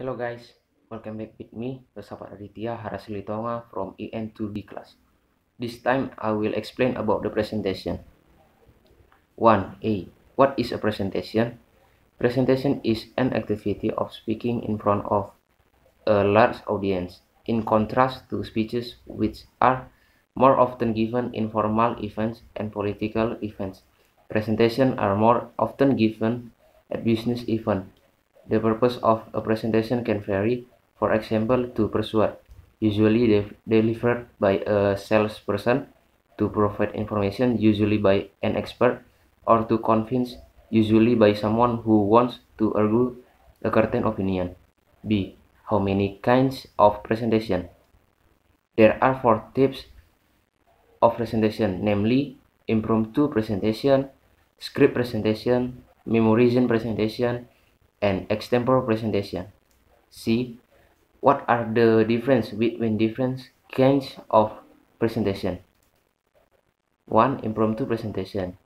Hello guys, welcome back with me, Sahabat Aditya Harasilitonga from EN2D class. This time I will explain about the presentation. 1A. What is a presentation? Presentation is an activity of speaking in front of a large audience, in contrast to speeches which are more often given in formal events and political events. Presentations are more often given at business events. The purpose of a presentation can vary, for example, to persuade, usually delivered by a salesperson, to provide information, usually by an expert, or to convince, usually by someone who wants to argue a certain opinion. B. How many kinds of presentation? There are 4 types of presentation, namely impromptu presentation, script presentation, memorization presentation, and extempore presentation. C. What are the difference between different kinds of presentation? 1. Impromptu presentation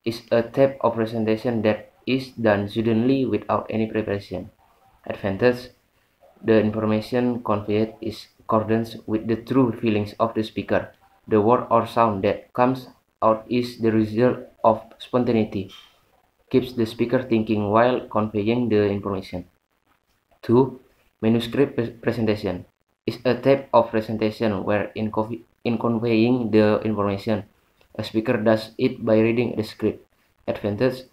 is a type of presentation that is done suddenly without any preparation. Advantage: the information conveyed is accordance with the true feelings of the speaker. The word or sound that comes out is the result of spontaneity, keeps the speaker thinking while conveying the information. 2. Manuscript presentation is a type of presentation where in conveying the information, a speaker does it by reading the script. Advantage: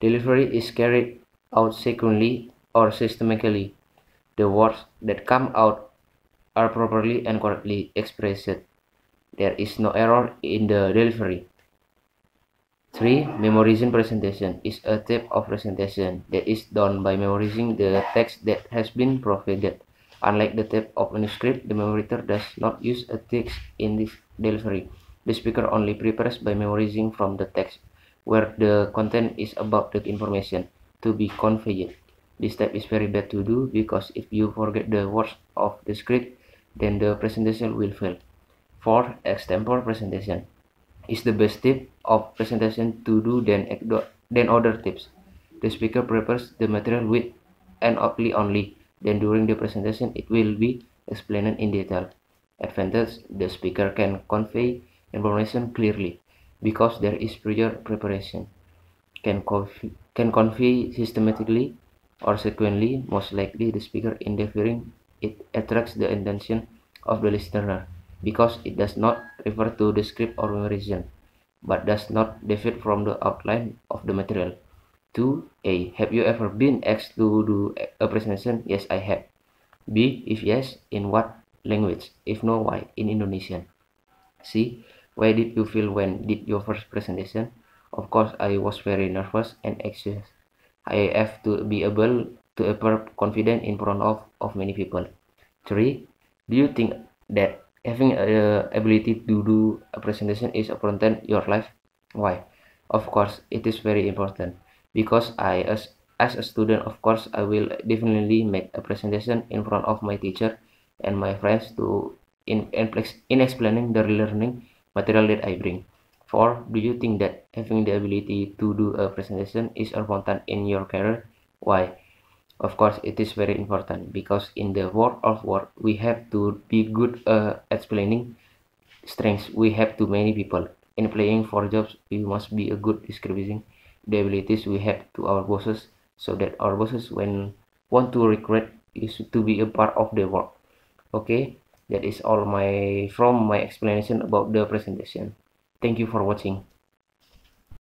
delivery is carried out sequentially or systematically. The words that come out are properly and correctly expressed. There is no error in the delivery. 3. Memorization presentation is a type of presentation that is done by memorizing the text that has been provided. Unlike the type of manuscript, the narrator does not use a text in this delivery. The speaker only prepares by memorizing from the text, where the content is about the information to be conveyed. This step is very bad to do because if you forget the words of the script, then the presentation will fail. 4. Extempore presentation is the best tip of presentation to do than other tips. The speaker prepares the material with and only, then during the presentation it will be explained in detail. Advantage: the speaker can convey information clearly because there is prior preparation. Can convey systematically or sequentially. Most likely the speaker in delivering it attracts the attention of the listener because it does not refer to the script or memorization, but does not deviate from the outline of the material. 2A. Have you ever been asked to do a presentation? Yes, I have. B. If yes, in what language? If no, why? In Indonesian. C. Why did you feel when did your first presentation? Of course, I was very nervous and anxious. I have to be able to appear confident in front of many people. 3. Do you think that having the ability to do a presentation is important in your life? Why? Of course, it is very important because as a student, of course, I will definitely make a presentation in front of my teacher and my friends to in explaining the learning material that I bring. 4. Do you think that having the ability to do a presentation is important in your career? Why? Of course, it is very important because in the world of work, we have to be good explaining strengths we have to many people. In applying for jobs, we must be a good describing the abilities we have to our bosses so that our bosses, when want to recruit, is to be a part of the work. Okay, that is all from my explanation about the presentation. Thank you for watching.